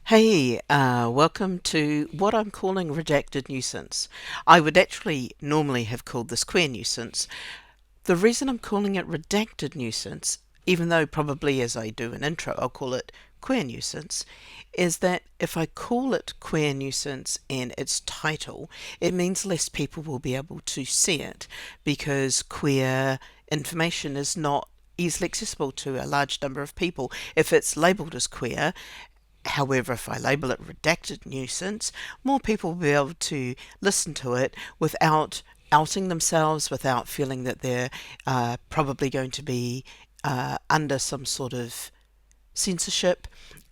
Hey, welcome to what I'm calling Redacted Nuisance. I would actually normally have called this Queer Nuisance. The reason I'm calling it Redacted Nuisance, even though probably as I do an intro I'll call it Queer Nuisance, is that if I call it Queer Nuisance in its title, it means less people will be able to see it because queer information is not easily accessible to a large number of people. If it's labelled as queer, however, if I label it Redacted Nuisance, more people will be able to listen to it without outing themselves, without feeling that they're probably going to be under some sort of censorship,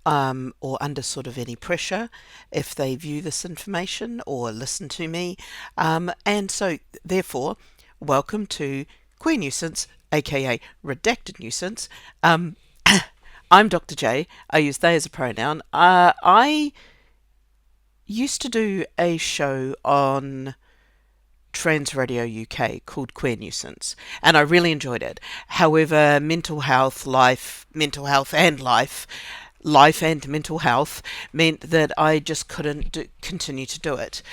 or under sort of any pressure if they view this information or listen to me. And so, therefore, welcome to Queer Nuisance, aka Redacted Nuisance. I'm Dr. J. I use they as a pronoun. I used to do a show on Trans Radio UK called Queer Nuisance, and I really enjoyed it. However, mental health and life and mental health meant that I just couldn't continue to do it.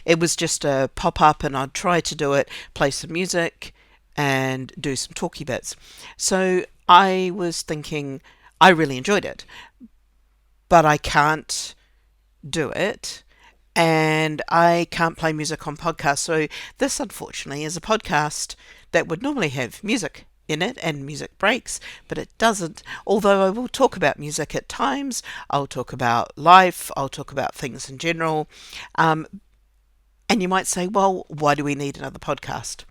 It was just a pop up, and I'd try to do it, play some music, and do some talky bits. So I was thinking, I really enjoyed it, but I can't do it and I can't play music on podcasts. So this, unfortunately, is a podcast that would normally have music in it and music breaks, but it doesn't. Although I will talk about music at times, I'll talk about life, I'll talk about things in general. Um, and you might say, well, why do we need another podcast?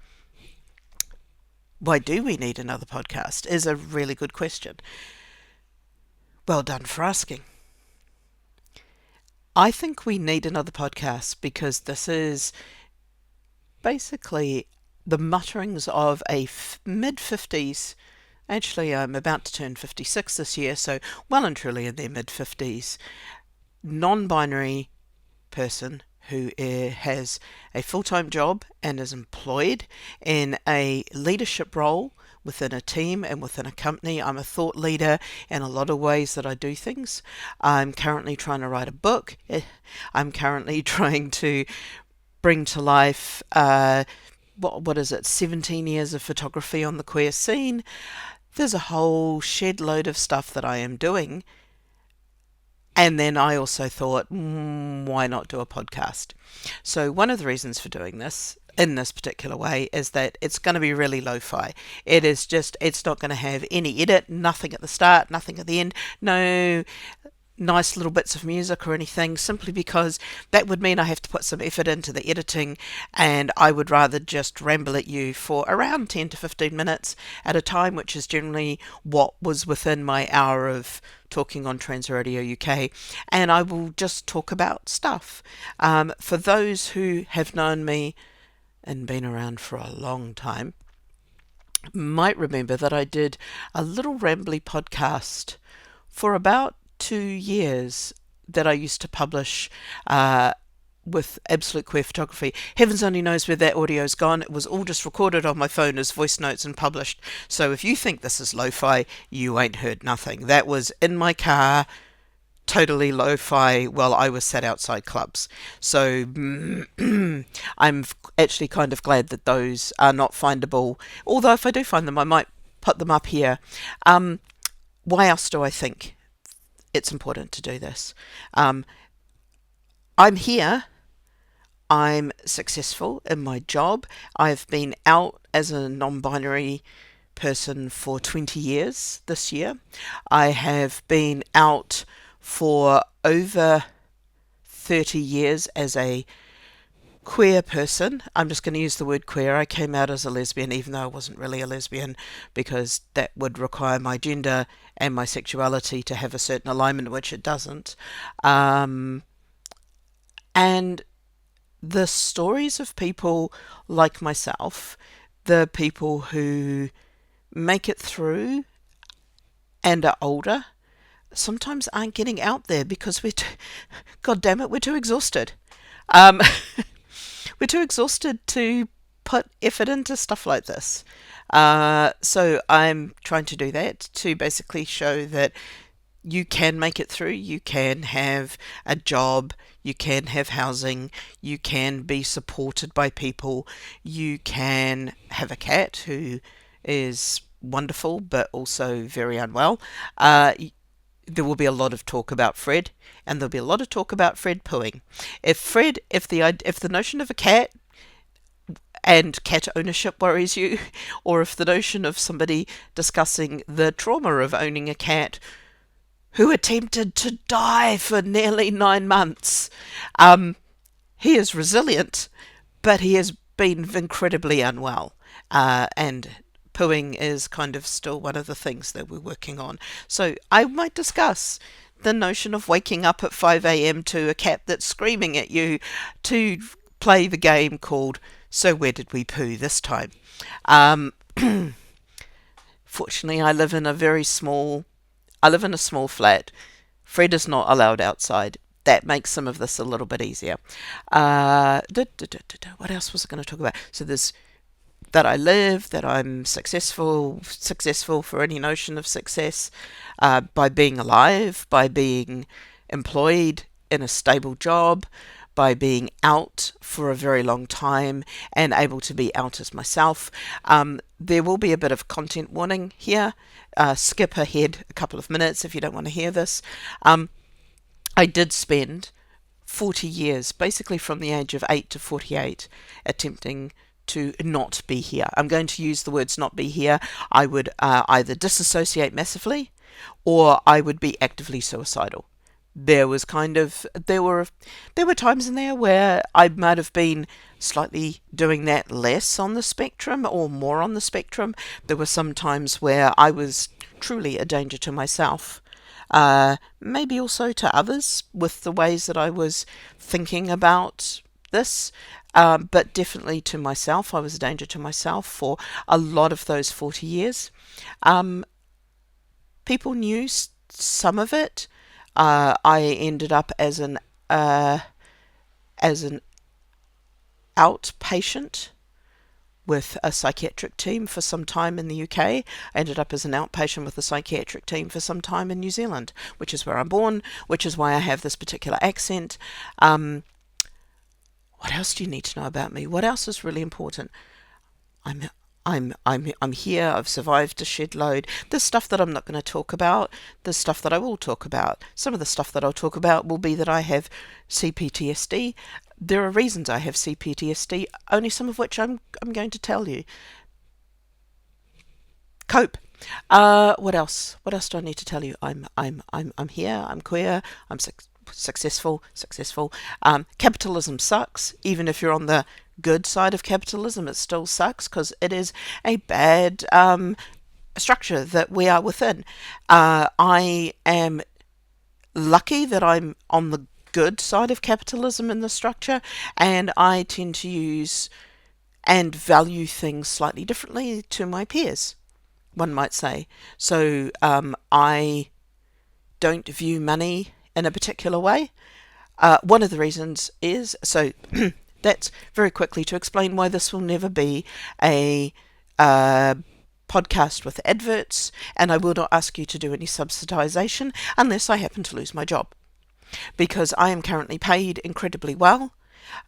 Why do we need another podcast is a really good question. Well done for asking. I think we need another podcast because this is basically the mutterings of a mid 50s. Actually, I'm about to turn 56 this year, so well and truly in their mid 50s, non binary person who has a full-time job and is employed in a leadership role within a team and within a company. I'm a thought leader in a lot of ways that I do things. I'm currently trying to write a book. I'm currently trying to bring to life what is it, 17 years of photography on the queer scene. There's a whole shed load of stuff that I am doing. And then I also thought, why not do a podcast? So one of the reasons for doing this in this particular way is that it's going to be really lo-fi. It's not going to have any edit, nothing at the start, nothing at the end, no nice little bits of music or anything, simply because that would mean I have to put some effort into the editing, and I would rather just ramble at you for around 10 to 15 minutes at a time, which is generally what was within my hour of talking on Trans Radio UK, and I will just talk about stuff. For those who have known me and been around for a long time, might remember that I did a little rambly podcast for about 2 years that I used to publish with Absolute Queer Photography. Heavens only knows where that audio's gone. It was all just recorded on my phone as voice notes and published. So if you think this is lo-fi, you ain't heard nothing. That was in my car, totally lo-fi, while I was sat outside clubs. So I'm actually kind of glad that those are not findable. Although if I do find them, I might put them up here. Why else do I think it's important to do this? I'm here. I'm successful in my job. I've been out as a non-binary person for 20 years this year. I have been out for over 30 years as a queer person. I'm just going to use the word queer. I came out as a lesbian, even though I wasn't really a lesbian, because that would require my gender and my sexuality to have a certain alignment, which it doesn't. And the stories of people like myself, the people who make it through and are older, sometimes aren't getting out there because God damn it, we're too exhausted. Um, we're too exhausted to put effort into stuff like this. So I'm trying to do that to basically show that you can make it through. You can have a job, you can have housing, you can be supported by people, you can have a cat who is wonderful but also very unwell. There will be a lot of talk about Fred, and there'll be a lot of talk about Fred pooing. If the notion of a cat and cat ownership worries you, or if the notion of somebody discussing the trauma of owning a cat who attempted to die for nearly 9 months. He is resilient, but he has been incredibly unwell. And pooing is kind of still one of the things that we're working on. So I might discuss the notion of waking up at 5 a.m. to a cat that's screaming at you to play the game called So Where Did We Poo This Time? Fortunately, I live in a small flat. Fred is not allowed outside. That makes some of this a little bit easier. What else was I going to talk about? So there's that I live, that I'm successful for any notion of success, by being alive, by being employed in a stable job, by being out for a very long time and able to be out as myself. There will be a bit of content warning here. Skip ahead a couple of minutes if you don't want to hear this. I did spend 40 years, basically from the age of 8 to 48, attempting to not be here. I'm going to use the words not be here. I would either disassociate massively or I would be actively suicidal. There were times in there where I might have been slightly doing that less on the spectrum or more on the spectrum. There were some times where I was truly a danger to myself, maybe also to others with the ways that I was thinking about this, but definitely to myself. I was a danger to myself for a lot of those 40 years. People knew some of it. I ended up as an outpatient with a psychiatric team for some time in the UK. I ended up as an outpatient with a psychiatric team for some time in New Zealand, which is where I'm born, which is why I have this particular accent. What else do you need to know about me? What else is really important? I'm here. I've survived a shed load. There's stuff that I'm not going to talk about. There's stuff that I will talk about. Some of the stuff that I'll talk about will be that I have CPTSD. There are reasons I have CPTSD, only some of which I'm going to tell you. Cope. What else? What else do I need to tell you? I'm here. I'm queer. I'm successful. Capitalism sucks. Even if you're on the good side of capitalism, it still sucks because it is a bad structure that we are within. I am lucky that I'm on the good side of capitalism in the structure, and I tend to use and value things slightly differently to my peers, one might say. So I don't view money in a particular way. One of the reasons is, so that's very quickly to explain why this will never be a podcast with adverts, and I will not ask you to do any subsidization unless I happen to lose my job. Because I am currently paid incredibly well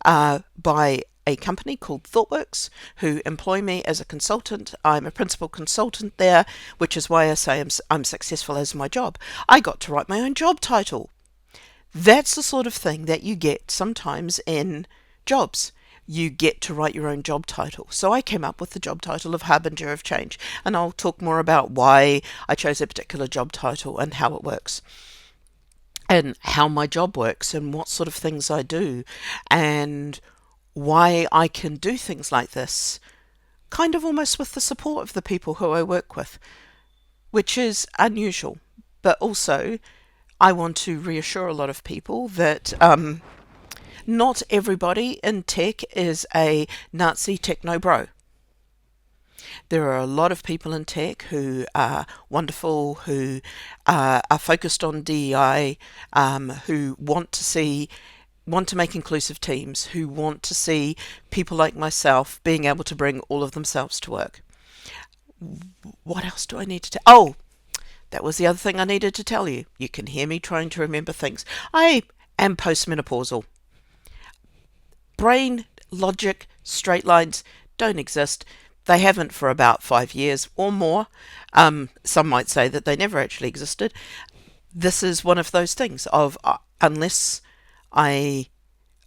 by a company called ThoughtWorks, who employ me as a consultant. I'm a principal consultant there, which is why I say I'm successful as my job. I got to write my own job title. That's the sort of thing that you get sometimes in jobs. You get to write your own job title. So I came up with the job title of Harbinger of Change, and I'll talk more about why I chose a particular job title and how it works, and how my job works, and what sort of things I do, and why I can do things like this, kind of almost with the support of the people who I work with, which is unusual. But also, I want to reassure a lot of people that not everybody in tech is a Nazi techno bro. There are a lot of people in tech who are wonderful, who are focused on DEI, who want to make inclusive teams, who want to see people like myself being able to bring all of themselves to work. What else do I need to tell? Oh, that was the other thing I needed to tell you. You can hear me trying to remember things. I am postmenopausal. Brain, logic, straight lines don't exist. They haven't for about 5 years or more. Some might say that they never actually existed. This is one of those things of unless I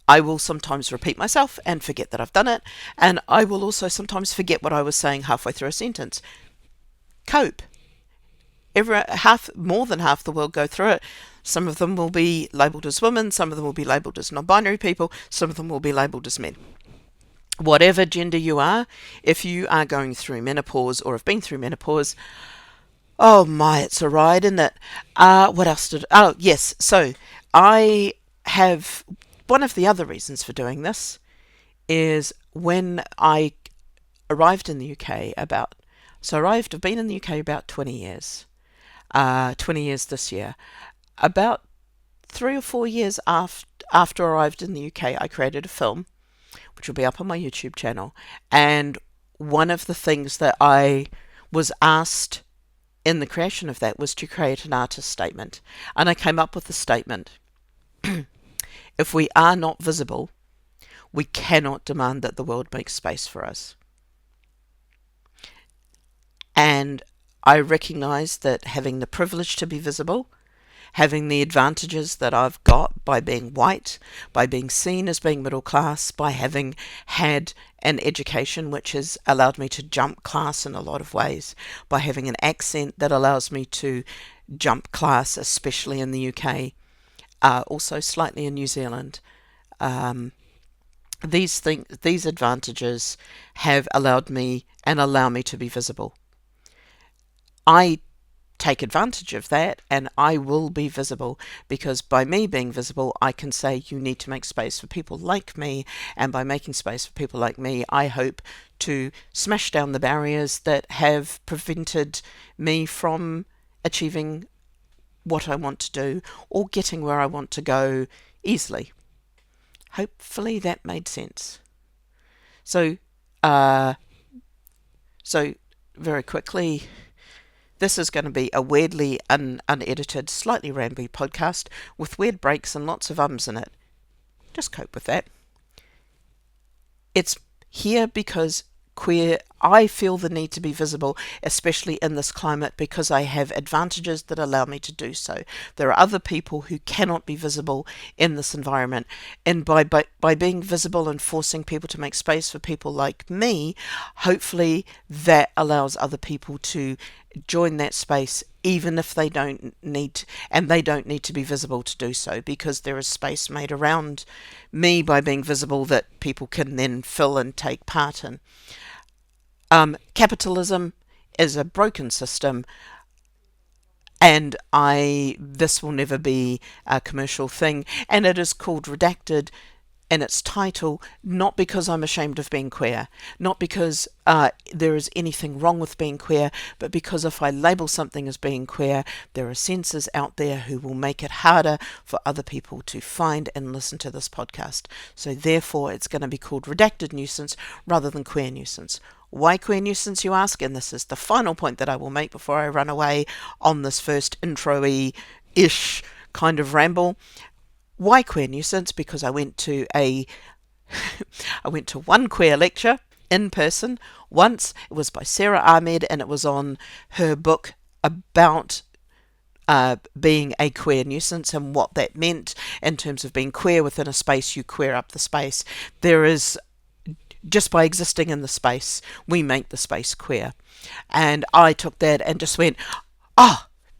will sometimes repeat myself and forget that I've done it, and I will also sometimes forget what I was saying halfway through a sentence. Cope. More than half the world go through it. Some of them will be labelled as women, some of them will be labelled as non-binary people, some of them will be labelled as men. Whatever gender you are, if you are going through menopause or have been through menopause, oh my, it's a ride, isn't it? What else yes, so I have, one of the other reasons for doing this is when I arrived in the UK I've been in the UK about 20 years. 20 years this year. About 3 or 4 years after I arrived in the UK, I created a film, which will be up on my YouTube channel. And one of the things that I was asked in the creation of that was to create an artist statement. And I came up with the statement: if we are not visible, we cannot demand that the world makes space for us. And I recognise that having the privilege to be visible, having the advantages that I've got by being white, by being seen as being middle class, by having had an education which has allowed me to jump class in a lot of ways, by having an accent that allows me to jump class, especially in the UK, also slightly in New Zealand. These advantages have allowed me and allow me to be visible. I take advantage of that, and I will be visible, because by me being visible, I can say you need to make space for people like me, and by making space for people like me, I hope to smash down the barriers that have prevented me from achieving what I want to do or getting where I want to go easily. Hopefully that made sense. So very quickly, this is going to be a weirdly unedited, slightly rambly podcast with weird breaks and lots of ums in it. Just cope with that. It's here because I feel the need to be visible, especially in this climate, because I have advantages that allow me to do so. There are other people who cannot be visible in this environment, and by being visible and forcing people to make space for people like me, hopefully that allows other people to join that space, even if they don't need to be visible to do so, because there is space made around me by being visible that people can then fill and take part in. Capitalism is a broken system, and this will never be a commercial thing, and it is called Redacted in its title, not because I'm ashamed of being queer, not because there is anything wrong with being queer, but because if I label something as being queer, there are censors out there who will make it harder for other people to find and listen to this podcast. So therefore it's going to be called Readacted Nuisance rather than Queer Nuisance. Why Queer Nuisance, you ask? And this is the final point that I will make before I run away on this first intro-y-ish kind of ramble. Why Queer Nuisance? Because I went to one queer lecture in person once. It was by Sarah Ahmed, and it was on her book about being a queer nuisance and what that meant in terms of being queer within a space. You queer up the space. There is, just by existing in the space, we make the space queer. And I took that and just went,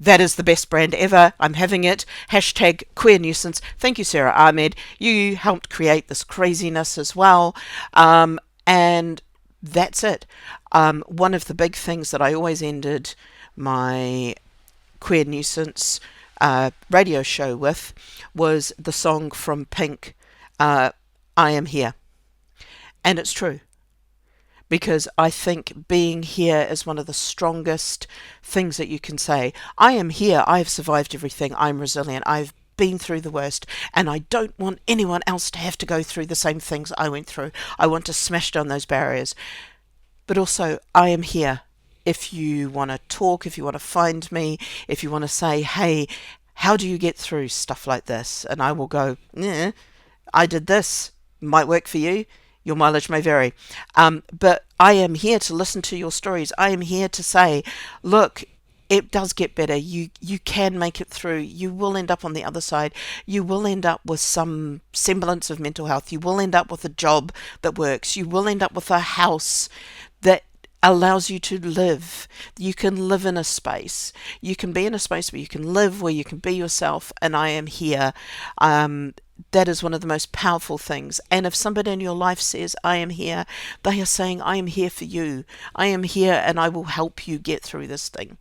that is the best brand ever. I'm having it. Hashtag Queer Nuisance. Thank you, Sarah Ahmed. You helped create this craziness as well. And that's it. One of the big things that I always ended my Queer Nuisance radio show with was the song from Pink, I Am Here. And it's true, because I think being here is one of the strongest things that you can say. I am here, I have survived everything, I'm resilient, I've been through the worst, and I don't want anyone else to have to go through the same things I went through. I want to smash down those barriers. But also, I am here. If you want to talk, if you want to find me, if you want to say, hey, how do you get through stuff like this? And I will go, yeah, I did this. Might work for you. Your mileage may vary. But I am here to listen to your stories. I am here to say, look, it does get better. You can make it through. You will end up on the other side. You will end up with some semblance of mental health. You will end up with a job that works. You will end up with a house that allows you to live. You can live in a space. You can be in a space where you can live, where you can be yourself, and I am here. That is one of the most powerful things. And if somebody in your life says, I am here, they are saying, I am here for you. I am here and I will help you get through this thing.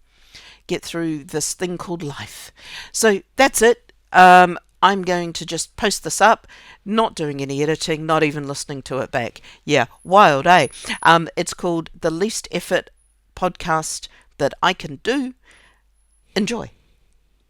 Get through this thing called life. So that's it. I'm going to just post this up, not doing any editing, not even listening to it back. Yeah, wild, eh? It's called The Least Effort Podcast That I Can Do. Enjoy.